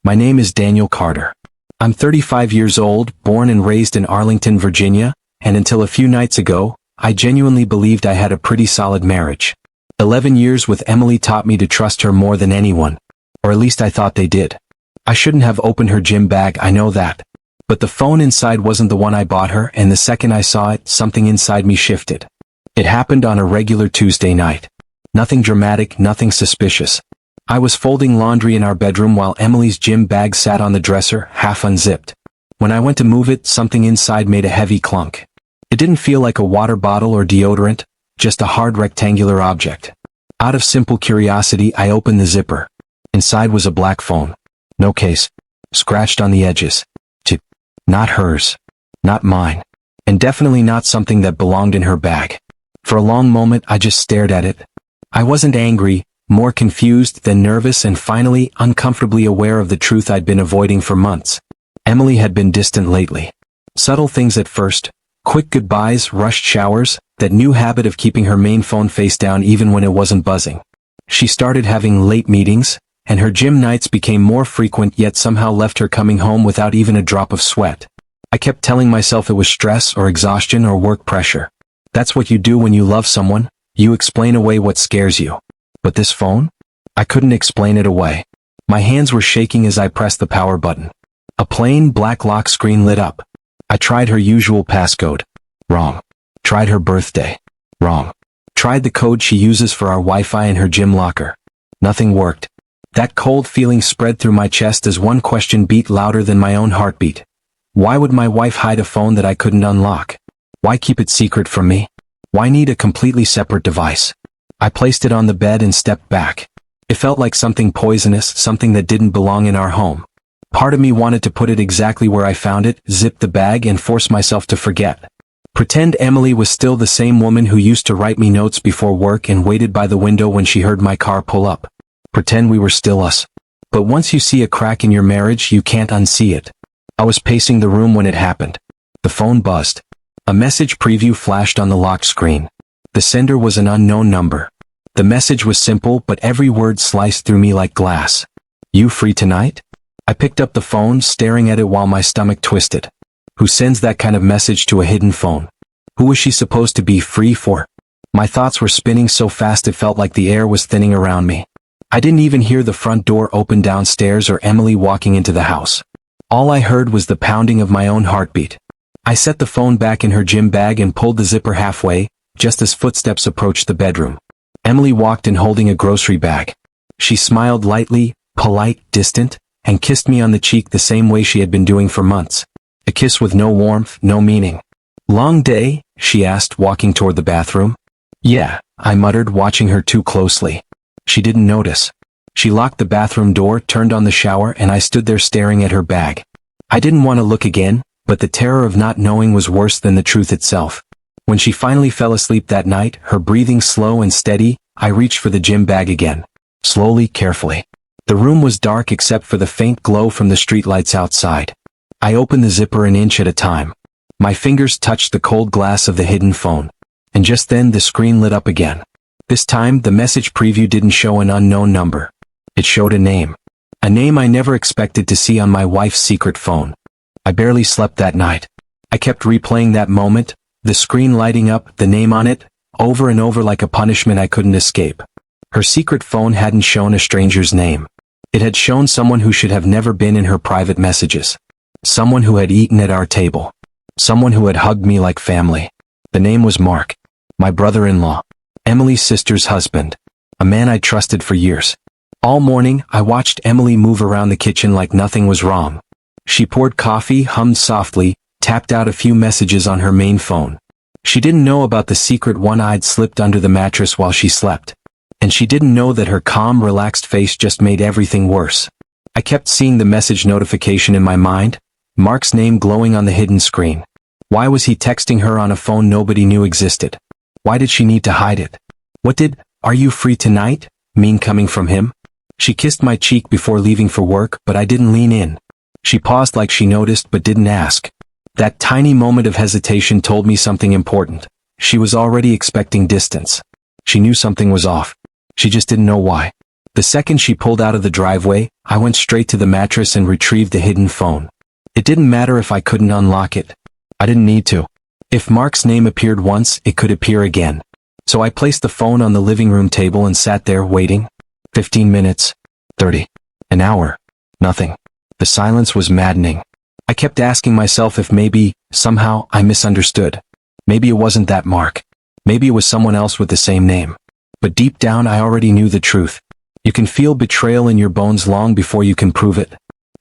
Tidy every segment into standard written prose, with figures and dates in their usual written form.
My name is Daniel Carter. I'm 35 years old, born and raised in Arlington, Virginia, and until a few nights ago, I genuinely believed I had a pretty solid marriage. 11 years with Emily taught me to trust her more than anyone. Or at least I thought they did. I shouldn't have opened her gym bag, I know that. But the phone inside wasn't the one I bought her, and the second I saw it, something inside me shifted. It happened on a regular Tuesday night. Nothing dramatic, nothing suspicious. I was folding laundry in our bedroom while Emily's gym bag sat on the dresser, half unzipped. When I went to move it, something inside made a heavy clunk. It didn't feel like a water bottle or deodorant, just a hard rectangular object. Out of simple curiosity, I opened the zipper. Inside was a black phone. No case. Scratched on the edges. Not hers. Not mine. And definitely not something that belonged in her bag. For a long moment, I just stared at it. I wasn't angry, more confused than nervous, and finally uncomfortably aware of the truth I'd been avoiding for months. Emily had been distant lately. Subtle things at first. Quick goodbyes, rushed showers, that new habit of keeping her main phone face down even when it wasn't buzzing. She started having late meetings, and her gym nights became more frequent, yet somehow left her coming home without even a drop of sweat. I kept telling myself it was stress or exhaustion or work pressure. That's what you do when you love someone, you explain away what scares you. But this phone? I couldn't explain it away. My hands were shaking as I pressed the power button. A plain black lock screen lit up. I tried her usual passcode. Wrong. Tried her birthday. Wrong. Tried the code she uses for our Wi-Fi in her gym locker. Nothing worked. That cold feeling spread through my chest as one question beat louder than my own heartbeat. Why would my wife hide a phone that I couldn't unlock? Why keep it secret from me? Why need a completely separate device? I placed it on the bed and stepped back. It felt like something poisonous, something that didn't belong in our home. Part of me wanted to put it exactly where I found it, zip the bag, and force myself to forget. Pretend Emily was still the same woman who used to write me notes before work and waited by the window when she heard my car pull up. Pretend we were still us. But once you see a crack in your marriage, you can't unsee it. I was pacing the room when it happened. The phone buzzed. A message preview flashed on the locked screen. The sender was an unknown number. The message was simple, but every word sliced through me like glass. You free tonight? I picked up the phone, staring at it while my stomach twisted. Who sends that kind of message to a hidden phone? Who was she supposed to be free for? My thoughts were spinning so fast it felt like the air was thinning around me. I didn't even hear the front door open downstairs or Emily walking into the house. All I heard was the pounding of my own heartbeat. I set the phone back in her gym bag and pulled the zipper halfway, just as footsteps approached the bedroom. Emily walked in holding a grocery bag. She smiled lightly, polite, distant, and kissed me on the cheek the same way she had been doing for months. A kiss with no warmth, no meaning. Long day? She asked, walking toward the bathroom. Yeah, I muttered, watching her too closely. She didn't notice. She locked the bathroom door, turned on the shower, and I stood there staring at her bag. I didn't want to look again, but the terror of not knowing was worse than the truth itself. When she finally fell asleep that night, her breathing slow and steady, I reached for the gym bag again. Slowly, carefully. The room was dark except for the faint glow from the streetlights outside. I opened the zipper an inch at a time. My fingers touched the cold glass of the hidden phone. And just then the screen lit up again. This time, the message preview didn't show an unknown number. It showed a name. A name I never expected to see on my wife's secret phone. I barely slept that night. I kept replaying that moment, the screen lighting up, the name on it, over and over like a punishment I couldn't escape. Her secret phone hadn't shown a stranger's name. It had shown someone who should have never been in her private messages. Someone who had eaten at our table. Someone who had hugged me like family. The name was Mark. My brother-in-law. Emily's sister's husband. A man I'd trusted for years. All morning, I watched Emily move around the kitchen like nothing was wrong. She poured coffee, hummed softly, tapped out a few messages on her main phone. She didn't know about the secret one I'd slipped under the mattress while she slept. And she didn't know that her calm, relaxed face just made everything worse. I kept seeing the message notification in my mind, Mark's name glowing on the hidden screen. Why was he texting her on a phone nobody knew existed? Why did she need to hide it? What did, "Are you free tonight?" mean coming from him? She kissed my cheek before leaving for work, but I didn't lean in. She paused like she noticed but didn't ask. That tiny moment of hesitation told me something important. She was already expecting distance. She knew something was off. She just didn't know why. The second she pulled out of the driveway, I went straight to the mattress and retrieved the hidden phone. It didn't matter if I couldn't unlock it. I didn't need to. If Mark's name appeared once, it could appear again. So I placed the phone on the living room table and sat there waiting. 15 minutes. 30. An hour. Nothing. The silence was maddening. I kept asking myself if maybe, somehow, I misunderstood. Maybe it wasn't that Mark. Maybe it was someone else with the same name. But deep down I already knew the truth. You can feel betrayal in your bones long before you can prove it.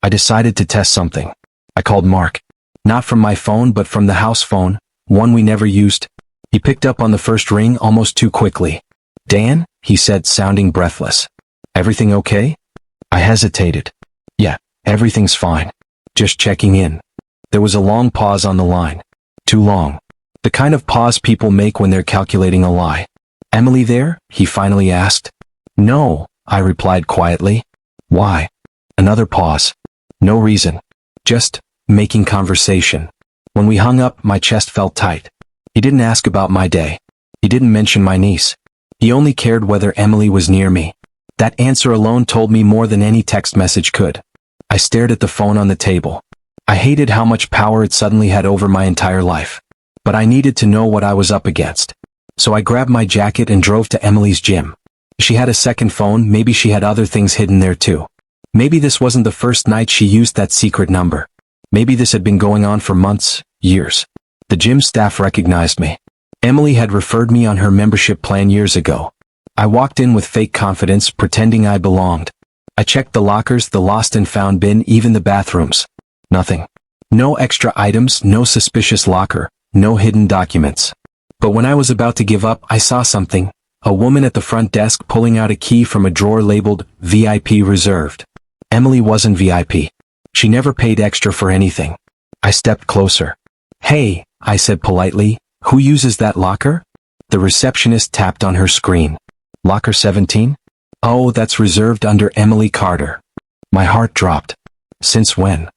I decided to test something. I called Mark. Not from my phone but from the house phone, one we never used. He picked up on the first ring almost too quickly. "Dan?" he said, sounding breathless. "Everything okay?" I hesitated. "Yeah, everything's fine. Just checking in." There was a long pause on the line. Too long. The kind of pause people make when they're calculating a lie. "Emily there?" he finally asked. "No," I replied quietly. "Why?" Another pause. No reason. Just making conversation. When we hung up, my chest felt tight. He didn't ask about my day. He didn't mention my niece. He only cared whether Emily was near me. That answer alone told me more than any text message could. I stared at the phone on the table. I hated how much power it suddenly had over my entire life. But I needed to know what I was up against. So I grabbed my jacket and drove to Emily's gym. She had a second phone, maybe she had other things hidden there too. Maybe this wasn't the first night she used that secret number. Maybe this had been going on for months, years. The gym staff recognized me. Emily had referred me on her membership plan years ago. I walked in with fake confidence, pretending I belonged. I checked the lockers, the lost and found bin, even the bathrooms. Nothing. No extra items, no suspicious locker, no hidden documents. But when I was about to give up, I saw something. A woman at the front desk pulling out a key from a drawer labeled VIP reserved. Emily wasn't VIP. She never paid extra for anything. I stepped closer. "Hey," I said politely, "who uses that locker?" The receptionist tapped on her screen. "Locker 17? Oh, that's reserved under Emily Carter." My heart dropped. "Since when?"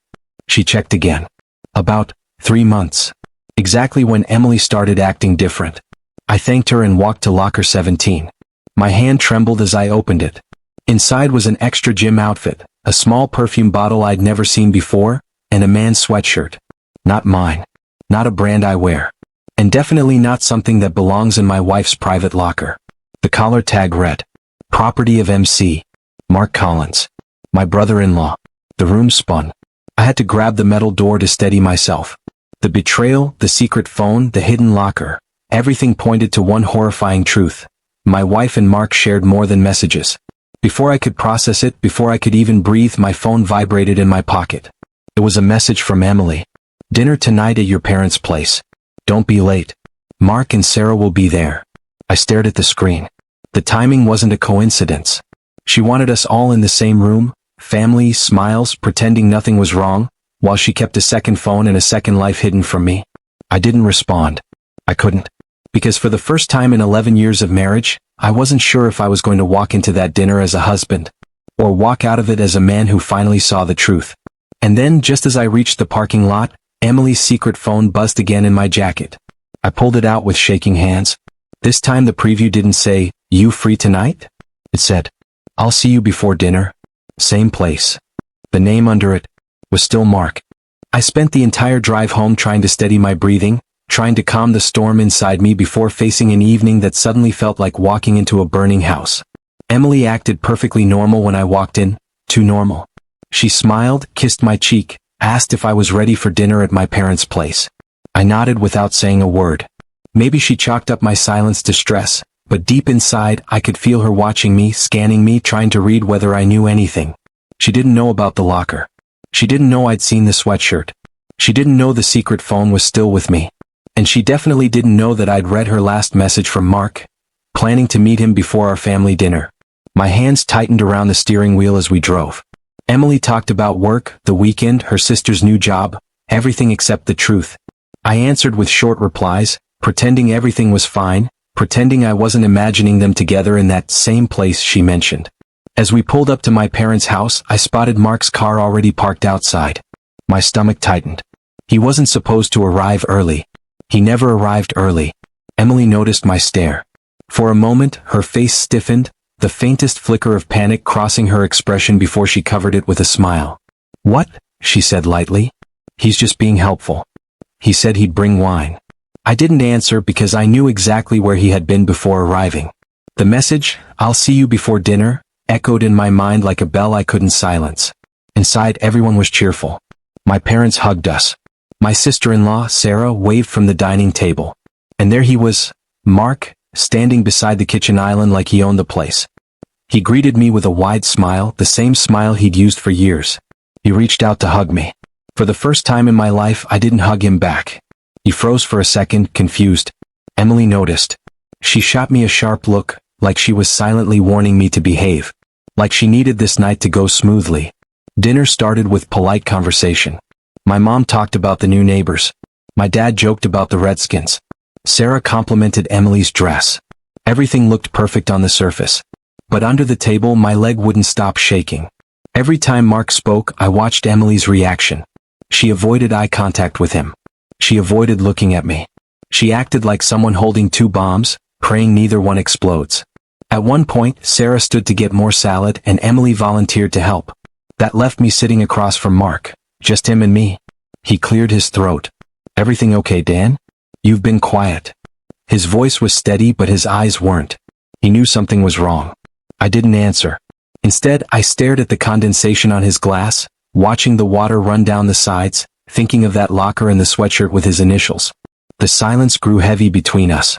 She checked again. "About 3 months. Exactly when Emily started acting different." I thanked her and walked to locker 17. My hand trembled as I opened it. Inside was an extra gym outfit, a small perfume bottle I'd never seen before, and a man's sweatshirt. Not mine. Not a brand I wear. And definitely not something that belongs in my wife's private locker. The collar tag read, "Property of MC. Mark Collins. My brother-in-law." The room spun. I had to grab the metal door to steady myself. The betrayal, the secret phone, the hidden locker. Everything pointed to one horrifying truth. My wife and Mark shared more than messages. Before I could process it, before I could even breathe, my phone vibrated in my pocket. It was a message from Emily. "Dinner tonight at your parents' place. Don't be late. Mark and Sarah will be there." I stared at the screen. The timing wasn't a coincidence. She wanted us all in the same room, family, smiles, pretending nothing was wrong, while she kept a second phone and a second life hidden from me. I didn't respond. I couldn't. Because for the first time in 11 years of marriage, I wasn't sure if I was going to walk into that dinner as a husband, or walk out of it as a man who finally saw the truth. And then, just as I reached the parking lot, Emily's secret phone buzzed again in my jacket. I pulled it out with shaking hands. This time the preview didn't say, "You free tonight?" It said, "I'll see you before dinner. Same place." The name under it was still Mark. I spent the entire drive home trying to steady my breathing, trying to calm the storm inside me before facing an evening that suddenly felt like walking into a burning house. Emily acted perfectly normal when I walked in, too normal. She smiled, kissed my cheek, asked if I was ready for dinner at my parents' place. I nodded without saying a word. Maybe she chalked up my silence to stress, but deep inside I could feel her watching me, scanning me, trying to read whether I knew anything. She didn't know about the locker. She didn't know I'd seen the sweatshirt. She didn't know the secret phone was still with me. And she definitely didn't know that I'd read her last message from Mark, planning to meet him before our family dinner. My hands tightened around the steering wheel as we drove. Emily talked about work, the weekend, her sister's new job, everything except the truth. I answered with short replies, pretending everything was fine, pretending I wasn't imagining them together in that same place she mentioned. As we pulled up to my parents' house, I spotted Mark's car already parked outside. My stomach tightened. He wasn't supposed to arrive early. He never arrived early. Emily noticed my stare. For a moment, her face stiffened, the faintest flicker of panic crossing her expression before she covered it with a smile. "What?" she said lightly. "He's just being helpful. He said he'd bring wine." I didn't answer because I knew exactly where he had been before arriving. The message, "I'll see you before dinner," echoed in my mind like a bell I couldn't silence. Inside, everyone was cheerful. My parents hugged us. My sister-in-law, Sarah, waved from the dining table. And there he was, Mark, standing beside the kitchen island like he owned the place. He greeted me with a wide smile, the same smile he'd used for years. He reached out to hug me. For the first time in my life, I didn't hug him back. He froze for a second, confused. Emily noticed. She shot me a sharp look, like she was silently warning me to behave. Like she needed this night to go smoothly. Dinner started with polite conversation. My mom talked about the new neighbors. My dad joked about the Redskins. Sarah complimented Emily's dress. Everything looked perfect on the surface. But under the table, my leg wouldn't stop shaking. Every time Mark spoke, I watched Emily's reaction. She avoided eye contact with him. She avoided looking at me. She acted like someone holding two bombs, praying neither one explodes. At one point, Sarah stood to get more salad and Emily volunteered to help. That left me sitting across from Mark, just him and me. He cleared his throat. "Everything okay, Dan? You've been quiet." His voice was steady but his eyes weren't. He knew something was wrong. I didn't answer. Instead, I stared at the condensation on his glass, watching the water run down the sides, thinking of that locker and the sweatshirt with his initials. The silence grew heavy between us.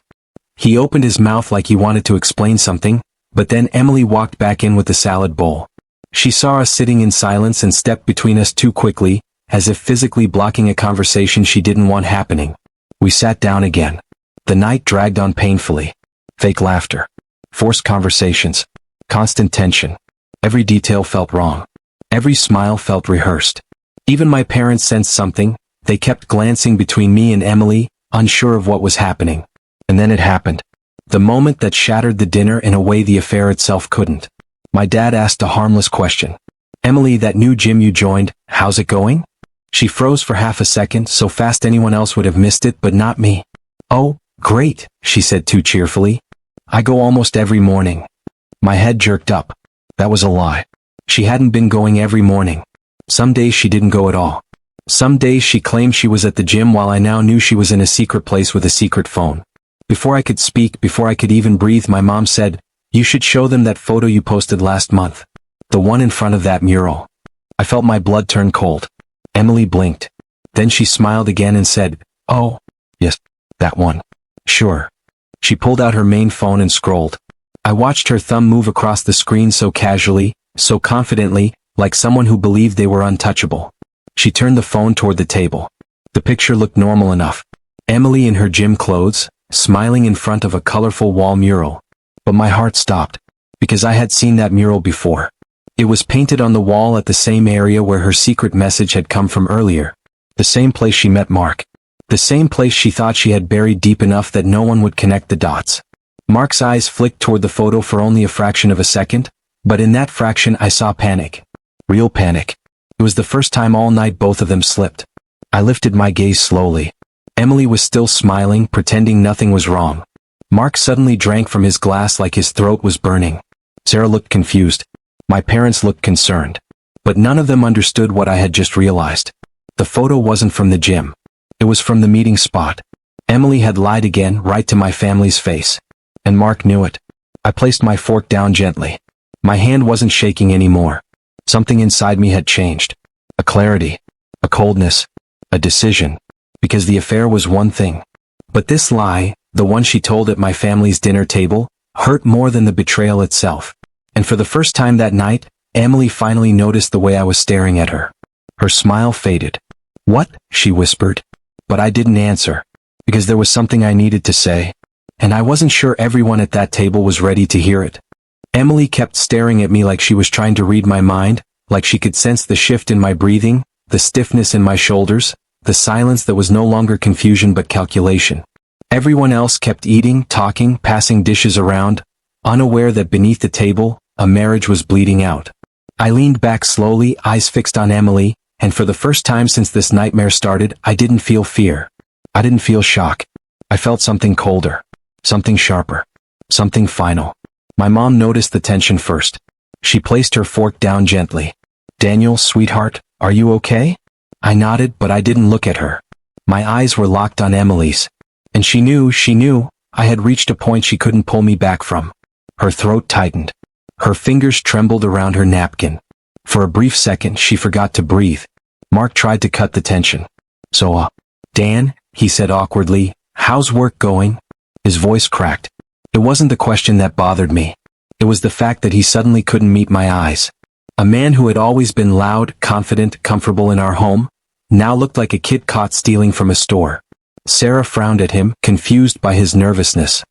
He opened his mouth like he wanted to explain something, but then Emily walked back in with the salad bowl. She saw us sitting in silence and stepped between us too quickly, as if physically blocking a conversation she didn't want happening. We sat down again. The night dragged on painfully. Fake laughter. Forced conversations. Constant tension. Every detail felt wrong. Every smile felt rehearsed. Even my parents sensed something. They kept glancing between me and Emily, unsure of what was happening. And then it happened. The moment that shattered the dinner in a way the affair itself couldn't. My dad asked a harmless question. "Emily, that new gym you joined, how's it going?" She froze for half a second, so fast anyone else would have missed it, but not me. "Oh, great," she said too cheerfully. "I go almost every morning." My head jerked up. That was a lie. She hadn't been going every morning. Some days she didn't go at all. Some days she claimed she was at the gym while I now knew she was in a secret place with a secret phone. Before I could speak, before I could even breathe, my mom said, "You should show them that photo you posted last month. The one in front of that mural." I felt my blood turn cold. Emily blinked. Then she smiled again and said, "Oh, yes, that one. Sure." She pulled out her main phone and scrolled. I watched her thumb move across the screen so casually, so confidently, like someone who believed they were untouchable. She turned the phone toward the table. The picture looked normal enough. Emily in her gym clothes, smiling in front of a colorful wall mural. But my heart stopped, because I had seen that mural before. It was painted on the wall at the same area where her secret message had come from earlier. The same place she met Mark. The same place she thought she had buried deep enough that no one would connect the dots. Mark's eyes flicked toward the photo for only a fraction of a second, but in that fraction I saw panic. Real panic. It was the first time all night both of them slipped. I lifted my gaze slowly. Emily was still smiling, pretending nothing was wrong. Mark suddenly drank from his glass like his throat was burning. Sarah looked confused. My parents looked concerned. But none of them understood what I had just realized. The photo wasn't from the gym. It was from the meeting spot. Emily had lied again, right to my family's face. And Mark knew it. I placed my fork down gently. My hand wasn't shaking anymore. Something inside me had changed. A clarity. A coldness. A decision. Because the affair was one thing. But this lie, the one she told at my family's dinner table, hurt more than the betrayal itself. And for the first time that night, Emily finally noticed the way I was staring at her. Her smile faded. "What?" she whispered. But I didn't answer. Because there was something I needed to say. And I wasn't sure everyone at that table was ready to hear it. Emily kept staring at me like she was trying to read my mind, like she could sense the shift in my breathing, the stiffness in my shoulders, the silence that was no longer confusion but calculation. Everyone else kept eating, talking, passing dishes around, unaware that beneath the table, a marriage was bleeding out. I leaned back slowly, eyes fixed on Emily, and for the first time since this nightmare started, I didn't feel fear. I didn't feel shock. I felt something colder. Something sharper. Something final. My mom noticed the tension first. She placed her fork down gently. "Daniel, sweetheart, are you okay?" I nodded, but I didn't look at her. My eyes were locked on Emily's. And she knew, I had reached a point she couldn't pull me back from. Her throat tightened. Her fingers trembled around her napkin. For a brief second, she forgot to breathe. Mark tried to cut the tension. "So, Dan," he said awkwardly, "how's work going?" His voice cracked. It wasn't the question that bothered me. It was the fact that he suddenly couldn't meet my eyes. A man who had always been loud, confident, comfortable in our home, now looked like a kid caught stealing from a store. Sarah frowned at him, confused by his nervousness.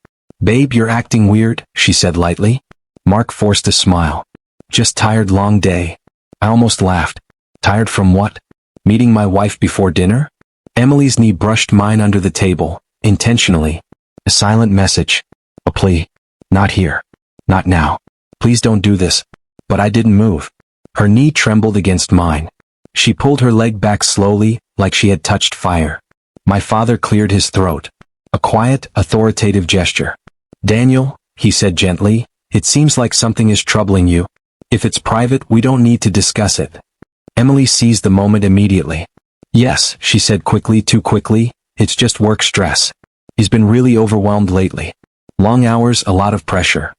"Babe, you're acting weird," she said lightly. Mark forced a smile. "Just tired, long day." I almost laughed. Tired from what? Meeting my wife before dinner? Emily's knee brushed mine under the table, intentionally. A silent message. A plea. "Not here. Not now. Please don't do this." But I didn't move. Her knee trembled against mine. She pulled her leg back slowly, like she had touched fire. My father cleared his throat. A quiet, authoritative gesture. "Daniel," he said gently, "it seems like something is troubling you. If it's private, we don't need to discuss it." Emily seized the moment immediately. "Yes," she said quickly, too quickly, "it's just work stress. He's been really overwhelmed lately. Long hours, a lot of pressure."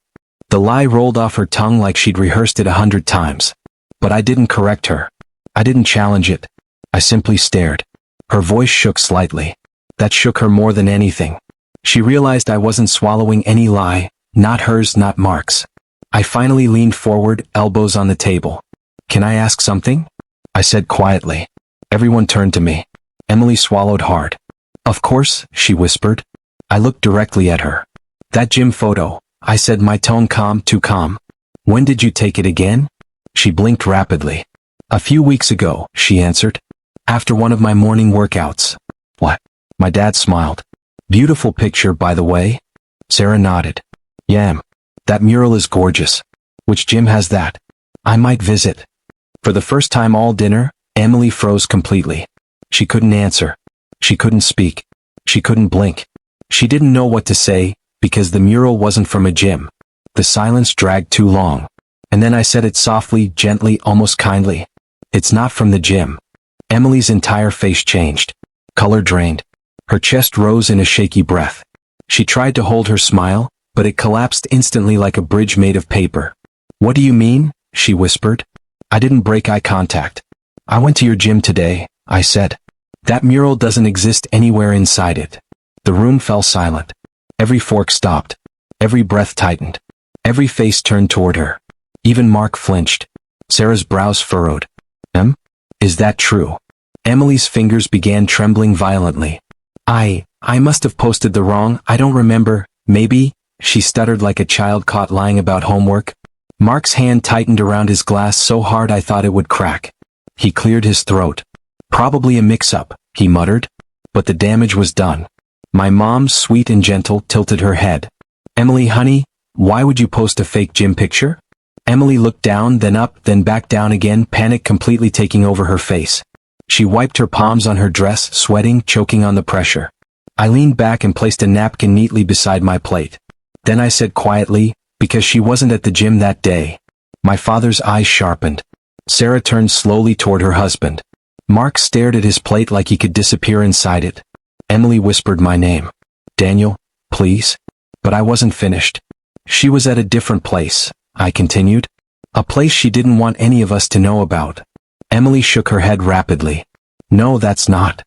The lie rolled off her tongue like she'd rehearsed it 100 times. But I didn't correct her. I didn't challenge it. I simply stared. Her voice shook slightly. That shook her more than anything. She realized I wasn't swallowing any lie, not hers, not Mark's. I finally leaned forward, elbows on the table. "Can I ask something?" I said quietly. Everyone turned to me. Emily swallowed hard. "Of course," she whispered. I looked directly at her. "That gym photo," I said, my tone calm, too calm. "When did you take it again?" She blinked rapidly. "A few weeks ago," she answered. "After one of my morning workouts." "What?" My dad smiled. "Beautiful picture, by the way." Sarah nodded. "Yam. That mural is gorgeous. Which gym has that? I might visit." For the first time all dinner, Emily froze completely. She couldn't answer. She couldn't speak. She couldn't blink. She didn't know what to say, because the mural wasn't from a gym. The silence dragged too long. And then I said it softly, gently, almost kindly. "It's not from the gym." Emily's entire face changed. Color drained. Her chest rose in a shaky breath. She tried to hold her smile, but it collapsed instantly like a bridge made of paper. "What do you mean?" she whispered. I didn't break eye contact. "I went to your gym today," I said. "That mural doesn't exist anywhere inside it." The room fell silent. Every fork stopped. Every breath tightened. Every face turned toward her. Even Mark flinched. Sarah's brows furrowed. Is that true?" Emily's fingers began trembling violently. I must have posted the wrong, I don't remember, maybe," she stuttered like a child caught lying about homework. Mark's hand tightened around his glass so hard I thought it would crack. He cleared his throat. "Probably a mix-up," he muttered. But the damage was done. My mom, sweet and gentle, tilted her head. "Emily, honey, why would you post a fake gym picture?" Emily looked down, then up, then back down again, panic completely taking over her face. She wiped her palms on her dress, sweating, choking on the pressure. I leaned back and placed a napkin neatly beside my plate. Then I said quietly, "Because she wasn't at the gym that day." My father's eyes sharpened. Sarah turned slowly toward her husband. Mark stared at his plate like he could disappear inside it. Emily whispered my name. "Daniel, please." But I wasn't finished. "She was at a different place," I continued. "A place she didn't want any of us to know about." Emily shook her head rapidly. "No, that's not."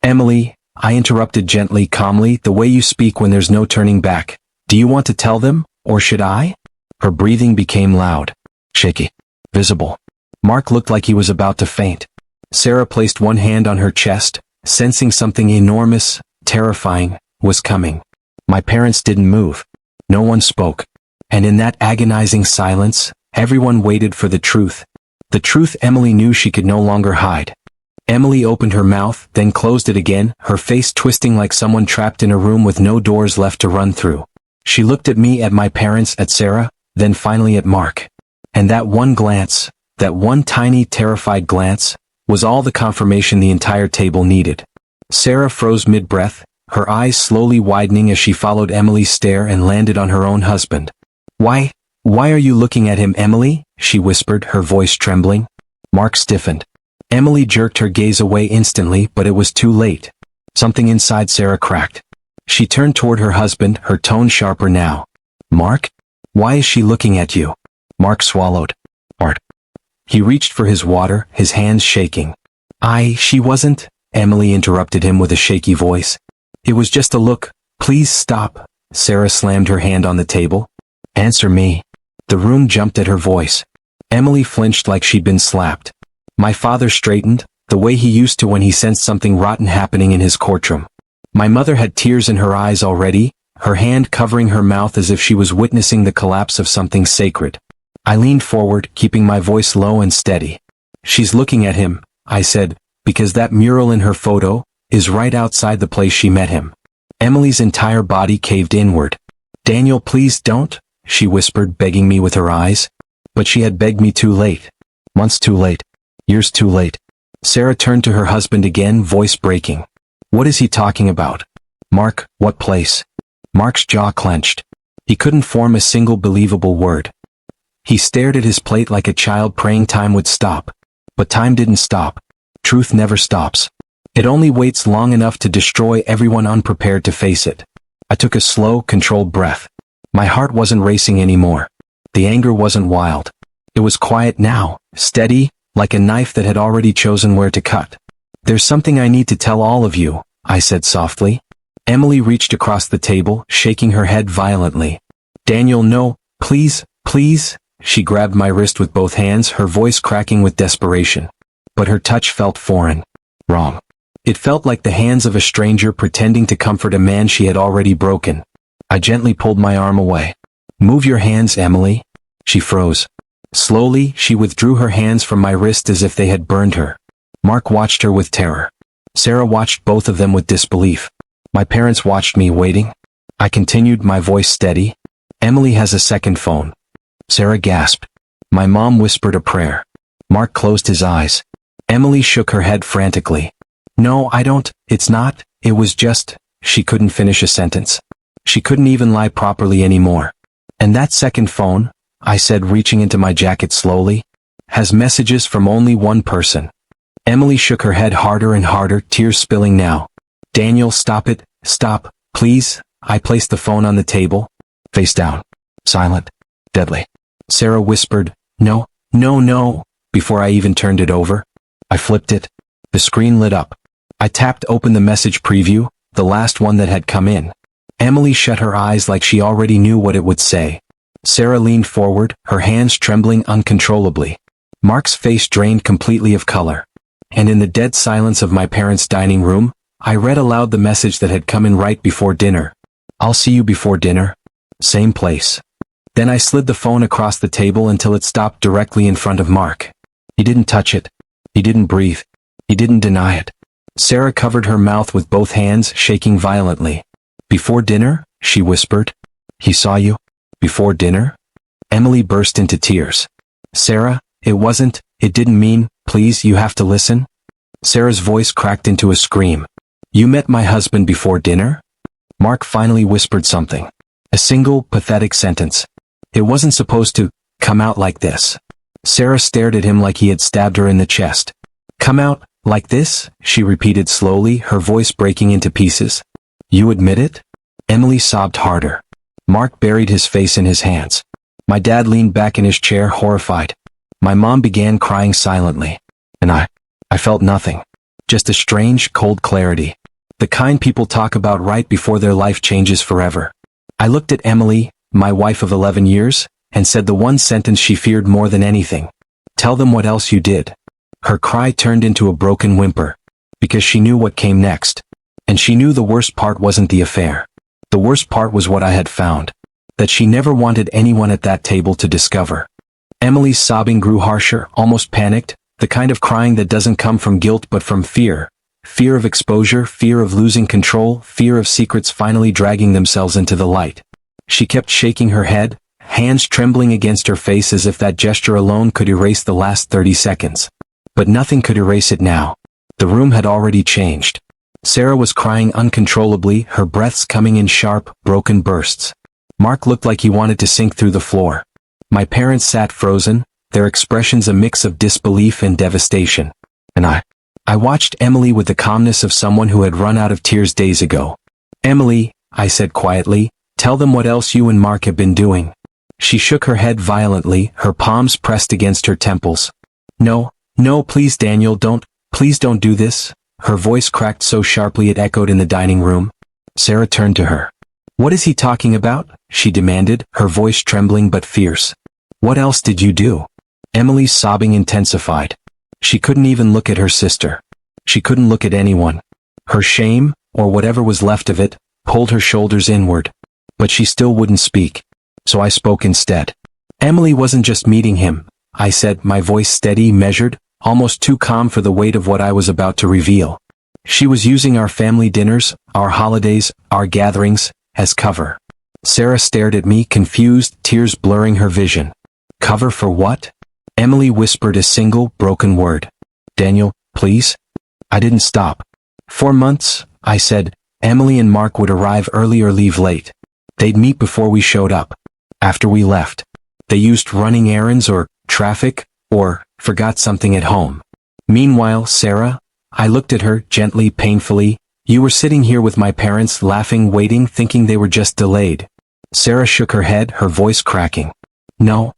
"Emily," I interrupted gently, calmly, "the way you speak when there's no turning back. Do you want to tell them, or should I?" Her breathing became loud, shaky, visible. Mark looked like he was about to faint. Sarah placed one hand on her chest, sensing something enormous, terrifying, was coming. My parents didn't move. No one spoke. And in that agonizing silence, everyone waited for the truth. The truth Emily knew she could no longer hide. Emily opened her mouth, then closed it again, her face twisting like someone trapped in a room with no doors left to run through. She looked at me, at my parents, at Sarah, then finally at Mark. And that one glance, that one tiny, terrified glance, was all the confirmation the entire table needed. Sarah froze mid-breath, her eyes slowly widening as she followed Emily's stare and landed on her own husband. Why are you looking at him, Emily? She whispered, her voice trembling. Mark stiffened. Emily jerked her gaze away instantly, but it was too late. Something inside Sarah cracked. She turned toward her husband, her tone sharper now. Mark? Why is she looking at you? Mark swallowed. Art. He reached for his water, his hands shaking. She wasn't, Emily interrupted him with a shaky voice. It was just a look. Please stop. Sarah slammed her hand on the table. Answer me. The room jumped at her voice. Emily flinched like she'd been slapped. My father straightened, the way he used to when he sensed something rotten happening in his courtroom. My mother had tears in her eyes already, her hand covering her mouth as if she was witnessing the collapse of something sacred. I leaned forward, keeping my voice low and steady. She's looking at him, I said, because that mural in her photo is right outside the place she met him. Emily's entire body caved inward. Daniel, please don't, she whispered, begging me with her eyes. But she had begged me too late. Months too late. Years too late. Sarah turned to her husband again, voice breaking. What is he talking about? Mark, what place? Mark's jaw clenched. He couldn't form a single believable word. He stared at his plate like a child praying time would stop. But time didn't stop. Truth never stops. It only waits long enough to destroy everyone unprepared to face it. I took a slow, controlled breath. My heart wasn't racing anymore. The anger wasn't wild. It was quiet now, steady, like a knife that had already chosen where to cut. There's something I need to tell all of you, I said softly. Emily reached across the table, shaking her head violently. Daniel, no, please, please. She grabbed my wrist with both hands, her voice cracking with desperation. But her touch felt foreign. Wrong. It felt like the hands of a stranger pretending to comfort a man she had already broken. I gently pulled my arm away. Move your hands, Emily. She froze. Slowly, she withdrew her hands from my wrist as if they had burned her. Mark watched her with terror. Sarah watched both of them with disbelief. My parents watched me, waiting. I continued, my voice steady. Emily has a second phone. Sarah gasped. My mom whispered a prayer. Mark closed his eyes. Emily shook her head frantically. No, I don't, it's not, it was just, she couldn't finish a sentence. She couldn't even lie properly anymore. And that second phone, I said, reaching into my jacket slowly, has messages from only one person. Emily shook her head harder and harder, tears spilling now. Daniel, stop it, stop, please. I placed the phone on the table, face down, silent, deadly. Sarah whispered, no, no, no, before I even turned it over. I flipped it. The screen lit up. I tapped open the message preview, the last one that had come in. Emily shut her eyes like she already knew what it would say. Sarah leaned forward, her hands trembling uncontrollably. Mark's face drained completely of color. And in the dead silence of my parents' dining room, I read aloud the message that had come in right before dinner. I'll see you before dinner. Same place. Then I slid the phone across the table until it stopped directly in front of Mark. He didn't touch it. He didn't breathe. He didn't deny it. Sarah covered her mouth with both hands, shaking violently. Before dinner? She whispered. He saw you? Before dinner? Emily burst into tears. Sarah, it didn't mean, please, you have to listen. Sarah's voice cracked into a scream. You met my husband before dinner? Mark finally whispered something. A single, pathetic sentence. It wasn't supposed to come out like this. Sarah stared at him like he had stabbed her in the chest. Come out, like this? She repeated slowly, her voice breaking into pieces. You admit it? Emily sobbed harder. Mark buried his face in his hands. My dad leaned back in his chair, horrified. My mom began crying silently. And I felt nothing. Just a strange, cold clarity. The kind people talk about right before their life changes forever. I looked at Emily, my wife of 11 years, and said the one sentence she feared more than anything. Tell them what else you did. Her cry turned into a broken whimper. Because she knew what came next. And she knew the worst part wasn't the affair. The worst part was what I had found. That she never wanted anyone at that table to discover. Emily's sobbing grew harsher, almost panicked, the kind of crying that doesn't come from guilt but from fear. Fear of exposure, fear of losing control, fear of secrets finally dragging themselves into the light. She kept shaking her head, hands trembling against her face as if that gesture alone could erase the last 30 seconds. But nothing could erase it now. The room had already changed. Sarah was crying uncontrollably, her breaths coming in sharp, broken bursts. Mark looked like he wanted to sink through the floor. My parents sat frozen, their expressions a mix of disbelief and devastation. And I watched Emily with the calmness of someone who had run out of tears days ago. "Emily," I said quietly, "tell them what else you and Mark have been doing." She shook her head violently, her palms pressed against her temples. "No, no, please Daniel, please don't do this." Her voice cracked so sharply it echoed in the dining room. Sarah turned to her. "What is he talking about?" she demanded, her voice trembling but fierce. "What else did you do?" Emily's sobbing intensified. She couldn't even look at her sister. She couldn't look at anyone. Her shame, or whatever was left of it, pulled her shoulders inward. But she still wouldn't speak. So I spoke instead. "Emily wasn't just meeting him," I said, my voice steady, measured, almost too calm for the weight of what I was about to reveal. "She was using our family dinners, our holidays, our gatherings, as cover." Sarah stared at me, confused, tears blurring her vision. "Cover for what?" Emily whispered a single, broken word. "Daniel, please?" I didn't stop. "4 months," I said, "Emily and Mark would arrive early or leave late. They'd meet before we showed up. After we left. They used running errands or traffic, or forgot something at home. Meanwhile, Sarah," I looked at her, gently, painfully, "you were sitting here with my parents, laughing, waiting, thinking they were just delayed." Sarah shook her head, her voice cracking. No,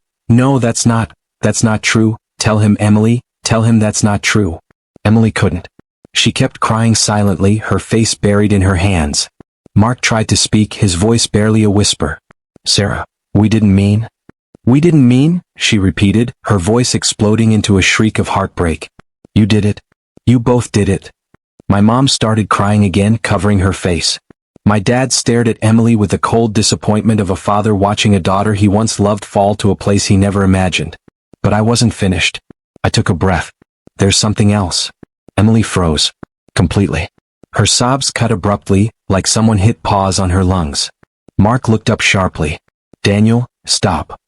that's not true. Tell him, Emily, tell him that's not true." Emily couldn't. She kept crying silently, her face buried in her hands. Mark tried to speak, his voice barely a whisper. "Sarah, we didn't mean." "We didn't mean?" she repeated, her voice exploding into a shriek of heartbreak. "You did it. You both did it." My mom started crying again, covering her face. My dad stared at Emily with the cold disappointment of a father watching a daughter he once loved fall to a place he never imagined. But I wasn't finished. I took a breath. "There's something else." Emily froze. Completely. Her sobs cut abruptly, like someone hit pause on her lungs. Mark looked up sharply. "Daniel, stop."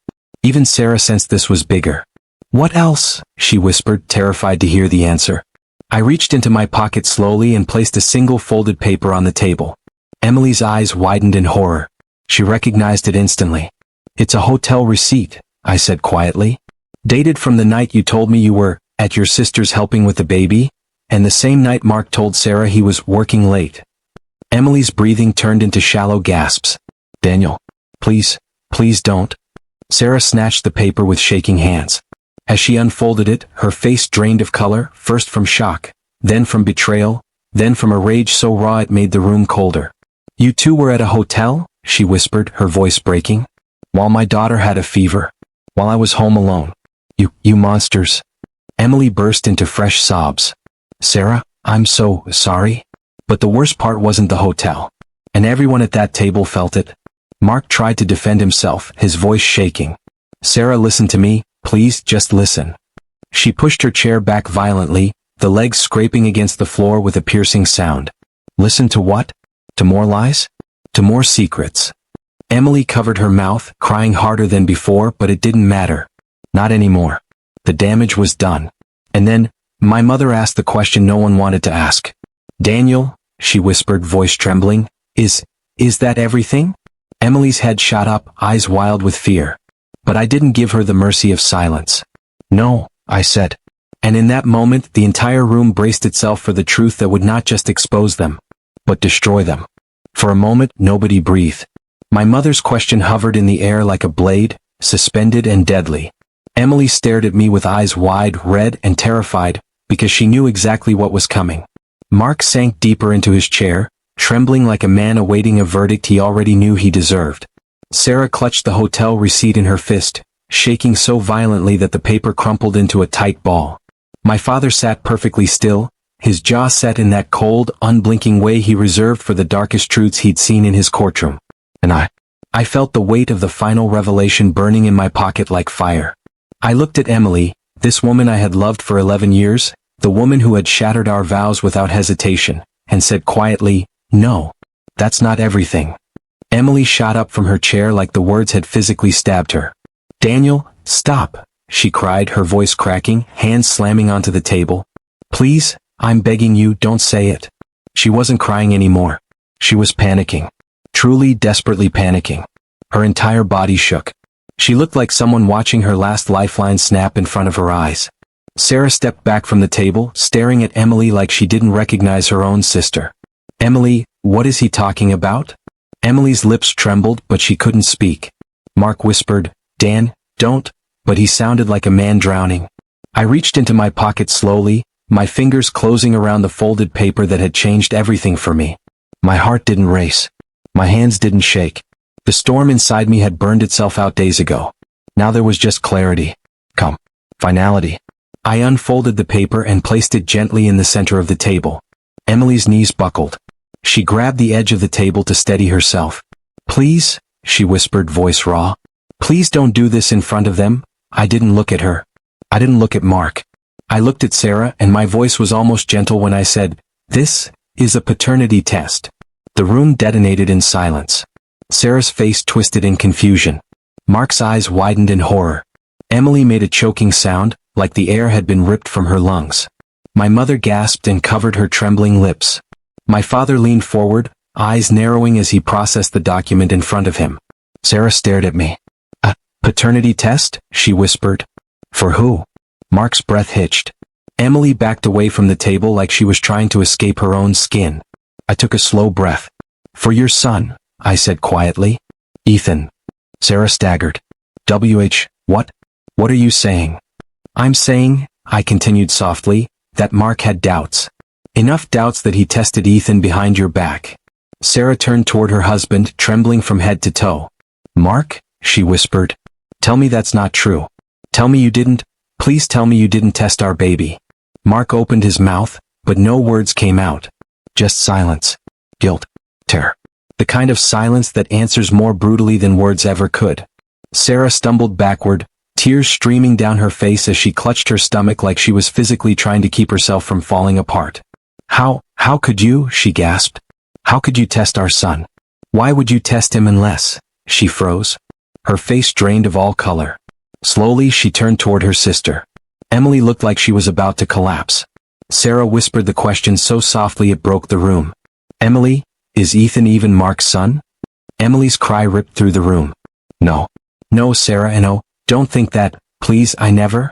Even Sarah sensed this was bigger. "What else?" she whispered, terrified to hear the answer. I reached into my pocket slowly and placed a single folded paper on the table. Emily's eyes widened in horror. She recognized it instantly. "It's a hotel receipt," I said quietly. "Dated from the night you told me you were at your sister's helping with the baby, and the same night Mark told Sarah he was working late." Emily's breathing turned into shallow gasps. "Daniel, please don't." Sarah snatched the paper with shaking hands. As she unfolded it, her face drained of color, first from shock, then from betrayal, then from a rage so raw it made the room colder. "You two were at a hotel?" she whispered, her voice breaking. "While my daughter had a fever. While I was home alone. You monsters." Emily burst into fresh sobs. "Sarah, I'm so sorry." But the worst part wasn't the hotel. And everyone at that table felt it. Mark tried to defend himself, his voice shaking. "Sarah, listen to me, please, just listen." She pushed her chair back violently, the legs scraping against the floor with a piercing sound. "Listen to what? To more lies? To more secrets?" Emily covered her mouth, crying harder than before, but it didn't matter. Not anymore. The damage was done. And then, my mother asked the question no one wanted to ask. "Daniel," she whispered, voice trembling, is that everything?" Emily's head shot up, eyes wild with fear. But I didn't give her the mercy of silence. "No," I said. And in that moment, the entire room braced itself for the truth that would not just expose them, but destroy them. For a moment, nobody breathed. My mother's question hovered in the air like a blade, suspended and deadly. Emily stared at me with eyes wide, red and terrified, because she knew exactly what was coming. Mark sank deeper into his chair, trembling like a man awaiting a verdict he already knew he deserved. Sarah clutched the hotel receipt in her fist, shaking so violently that the paper crumpled into a tight ball. My father sat perfectly still, his jaw set in that cold, unblinking way he reserved for the darkest truths he'd seen in his courtroom. And I felt the weight of the final revelation burning in my pocket like fire. I looked at Emily, this woman I had loved for 11 years, the woman who had shattered our vows without hesitation, and said quietly, "No, that's not everything." Emily shot up from her chair like the words had physically stabbed her. "Daniel, stop," she cried, her voice cracking, hands slamming onto the table. "Please, I'm begging you, don't say it." She wasn't crying anymore. She was panicking. Truly, desperately panicking. Her entire body shook. She looked like someone watching her last lifeline snap in front of her eyes. Sarah stepped back from the table, staring at Emily like she didn't recognize her own sister. "Emily, what is he talking about?" Emily's lips trembled, but she couldn't speak. Mark whispered, "Dan, don't," but he sounded like a man drowning. I reached into my pocket slowly, my fingers closing around the folded paper that had changed everything for me. My heart didn't race. My hands didn't shake. The storm inside me had burned itself out days ago. Now there was just clarity. Finality. I unfolded the paper and placed it gently in the center of the table. Emily's knees buckled. She grabbed the edge of the table to steady herself. "Please," she whispered, voice raw. "Please don't do this in front of them." I didn't look at her. I didn't look at Mark. I looked at Sarah, and my voice was almost gentle when I said, "This is a paternity test." The room detonated in silence. Sarah's face twisted in confusion. Mark's eyes widened in horror. Emily made a choking sound, like the air had been ripped from her lungs. My mother gasped and covered her trembling lips. My father leaned forward, eyes narrowing as he processed the document in front of him. Sarah stared at me. "A paternity test?" she whispered. "For who?" Mark's breath hitched. Emily backed away from the table like she was trying to escape her own skin. I took a slow breath. "For your son," I said quietly. "Ethan." Sarah staggered. What? What are you saying?" "I'm saying," I continued softly, "that Mark had doubts. Enough doubts that he tested Ethan behind your back." Sarah turned toward her husband, trembling from head to toe. "Mark?" she whispered. "Tell me that's not true. Tell me you didn't, please tell me you didn't test our baby." Mark opened his mouth, but no words came out. Just silence. Guilt. Terror. The kind of silence that answers more brutally than words ever could. Sarah stumbled backward, tears streaming down her face as she clutched her stomach like she was physically trying to keep herself from falling apart. How could you?" she gasped. "How could you test our son? Why would you test him unless—" She froze. Her face drained of all color. Slowly she turned toward her sister. Emily looked like she was about to collapse. Sarah whispered the question so softly it broke the room. "Emily, is Ethan even Mark's son?" Emily's cry ripped through the room. "No. No, Sarah, and oh, don't think that, please, I never."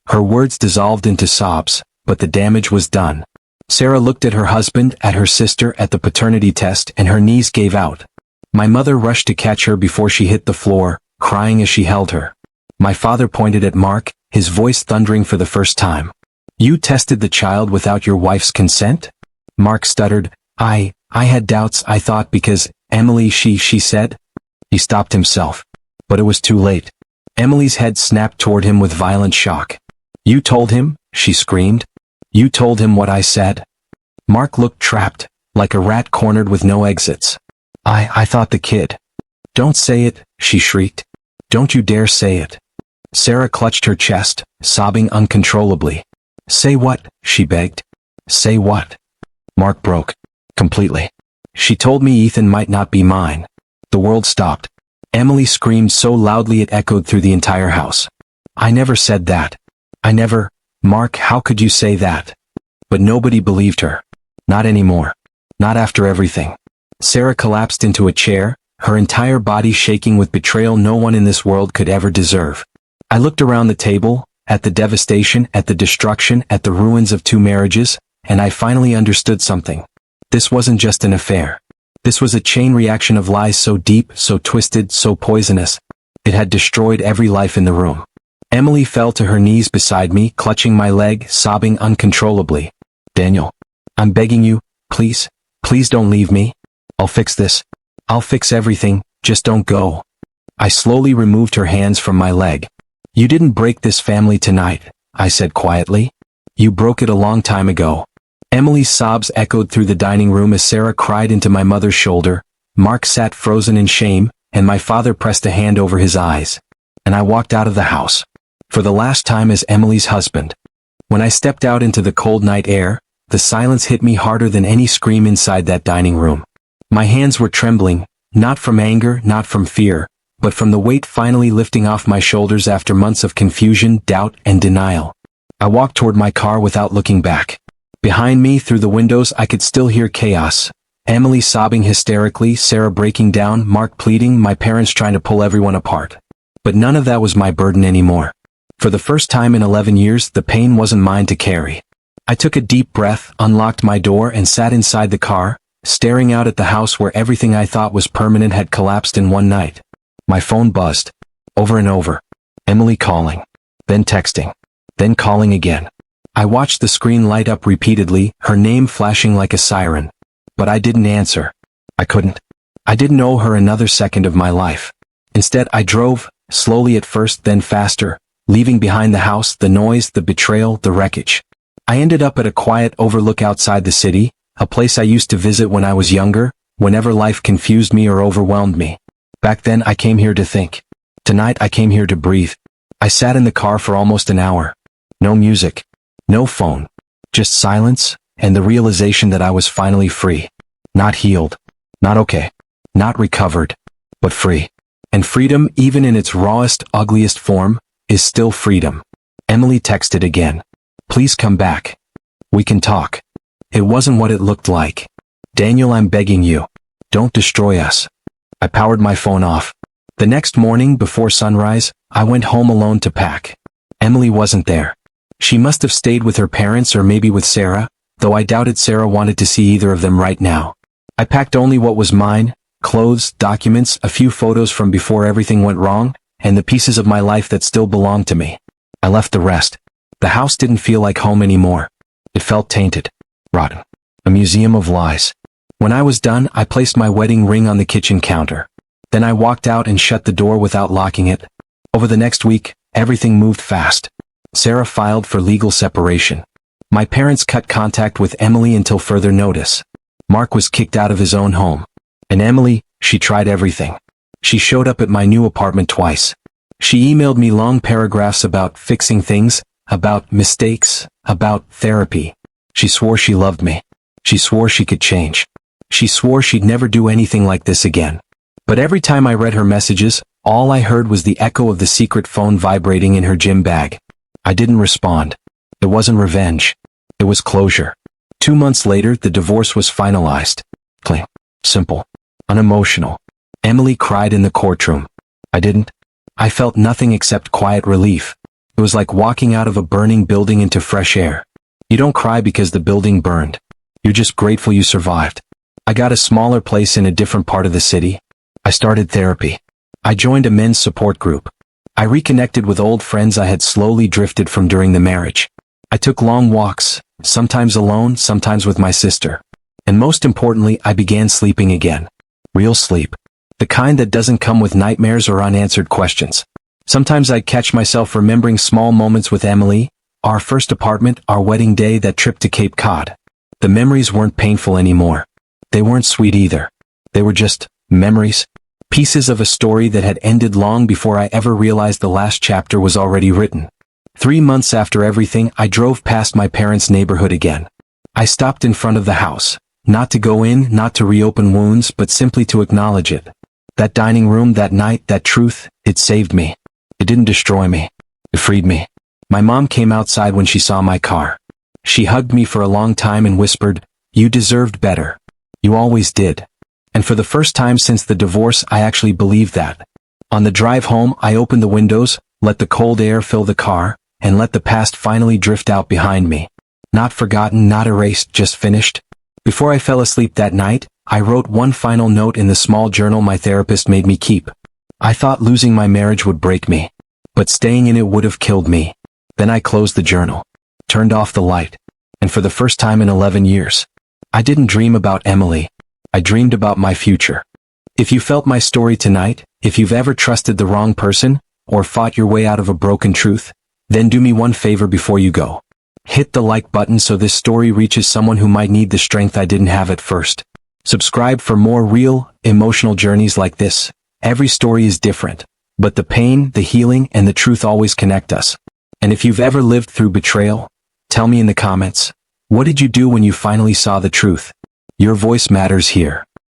Her words dissolved into sobs, but the damage was done. Sarah looked at her husband, at her sister, at the paternity test, and her knees gave out. My mother rushed to catch her before she hit the floor, crying as she held her. My father pointed at Mark, his voice thundering for the first time. "You tested the child without your wife's consent?" Mark stuttered. I had doubts, I thought, because, Emily, she said." He stopped himself. But it was too late. Emily's head snapped toward him with violent shock. "You told him?" she screamed. "You told him what I said?" Mark looked trapped, like a rat cornered with no exits. I thought the kid." "Don't say it," she shrieked. "Don't you dare say it." Sarah clutched her chest, sobbing uncontrollably. "Say what?" she begged. "Say what?" Mark broke. Completely. "She told me Ethan might not be mine." The world stopped. Emily screamed so loudly it echoed through the entire house. "I never said that. I never—" "Mark, how could you say that?" But nobody believed her. Not anymore. Not after everything. Sarah collapsed into a chair, her entire body shaking with betrayal no one in this world could ever deserve. I looked around the table, at the devastation, at the destruction, at the ruins of 2 marriages, and I finally understood something. This wasn't just an affair. This was a chain reaction of lies so deep, so twisted, so poisonous. It had destroyed every life in the room. Emily fell to her knees beside me, clutching my leg, sobbing uncontrollably. "Daniel, I'm begging you, please, please don't leave me. I'll fix this. I'll fix everything, just don't go." I slowly removed her hands from my leg. "You didn't break this family tonight," I said quietly. "You broke it a long time ago." Emily's sobs echoed through the dining room as Sarah cried into my mother's shoulder. Mark sat frozen in shame, and my father pressed a hand over his eyes. And I walked out of the house. For the last time as Emily's husband. When I stepped out into the cold night air, the silence hit me harder than any scream inside that dining room. My hands were trembling, not from anger, not from fear, but from the weight finally lifting off my shoulders after months of confusion, doubt, and denial. I walked toward my car without looking back. Behind me, through the windows, I could still hear chaos. Emily sobbing hysterically, Sarah breaking down, Mark pleading, my parents trying to pull everyone apart. But none of that was my burden anymore. For the first time in 11 years, the pain wasn't mine to carry. I took a deep breath, unlocked my door and sat inside the car, staring out at the house where everything I thought was permanent had collapsed in one night. My phone buzzed. Over and over. Emily calling. Then texting. Then calling again. I watched the screen light up repeatedly, her name flashing like a siren. But I didn't answer. I couldn't. I didn't owe her another second of my life. Instead, I drove, slowly at first, then faster, leaving behind the house, the noise, the betrayal, the wreckage. I ended up at a quiet overlook outside the city, a place I used to visit when I was younger, whenever life confused me or overwhelmed me. Back then I came here to think. Tonight I came here to breathe. I sat in the car for almost an hour. No music. No phone. Just silence, and the realization that I was finally free. Not healed. Not okay. Not recovered. But free. And freedom, even in its rawest, ugliest form, is still freedom. Emily texted again. Please come back. We can talk. It wasn't what it looked like. Daniel, I'm begging you. Don't destroy us. I powered my phone off. The next morning, before sunrise, I went home alone to pack. Emily wasn't there. She must have stayed with her parents or maybe with Sarah, though I doubted Sarah wanted to see either of them right now. I packed only what was mine, clothes, documents, a few photos from before everything went wrong, and the pieces of my life that still belonged to me. I left the rest. The house didn't feel like home anymore. It felt tainted. Rotten. A museum of lies. When I was done, I placed my wedding ring on the kitchen counter. Then I walked out and shut the door without locking it. Over the next week, everything moved fast. Sarah filed for legal separation. My parents cut contact with Emily until further notice. Mark was kicked out of his own home. And Emily, she tried everything. She showed up at my new apartment twice. She emailed me long paragraphs about fixing things, about mistakes, about therapy. She swore she loved me. She swore she could change. She swore she'd never do anything like this again. But every time I read her messages, all I heard was the echo of the secret phone vibrating in her gym bag. I didn't respond. It wasn't revenge. It was closure. 2 months later, the divorce was finalized. Clean. Simple. Unemotional. Emily cried in the courtroom. I didn't. I felt nothing except quiet relief. It was like walking out of a burning building into fresh air. You don't cry because the building burned. You're just grateful you survived. I got a smaller place in a different part of the city. I started therapy. I joined a men's support group. I reconnected with old friends I had slowly drifted from during the marriage. I took long walks, sometimes alone, sometimes with my sister. And most importantly, I began sleeping again. Real sleep. The kind that doesn't come with nightmares or unanswered questions. Sometimes I'd catch myself remembering small moments with Emily, our first apartment, our wedding day, that trip to Cape Cod. The memories weren't painful anymore. They weren't sweet either. They were just memories. Pieces of a story that had ended long before I ever realized the last chapter was already written. 3 months after everything, I drove past my parents' neighborhood again. I stopped in front of the house. Not to go in, not to reopen wounds, but simply to acknowledge it. That dining room, that night, that truth, it saved me. It didn't destroy me. It freed me. My mom came outside when she saw my car. She hugged me for a long time and whispered, "You deserved better. You always did." And for the first time since the divorce, I actually believed that. On the drive home, I opened the windows, let the cold air fill the car, and let the past finally drift out behind me. Not forgotten, not erased, just finished. Before I fell asleep that night, I wrote one final note in the small journal my therapist made me keep. I thought losing my marriage would break me, but staying in it would have killed me. Then I closed the journal, turned off the light, and for the first time in 11 years, I didn't dream about Emily. I dreamed about my future. If you felt my story tonight, if you've ever trusted the wrong person, or fought your way out of a broken truth, then do me one favor before you go. Hit the like button so this story reaches someone who might need the strength I didn't have at first. Subscribe for more real, emotional journeys like this. Every story is different, but the pain, the healing, and the truth always connect us. And if you've ever lived through betrayal, tell me in the comments. What did you do when you finally saw the truth? Your voice matters here.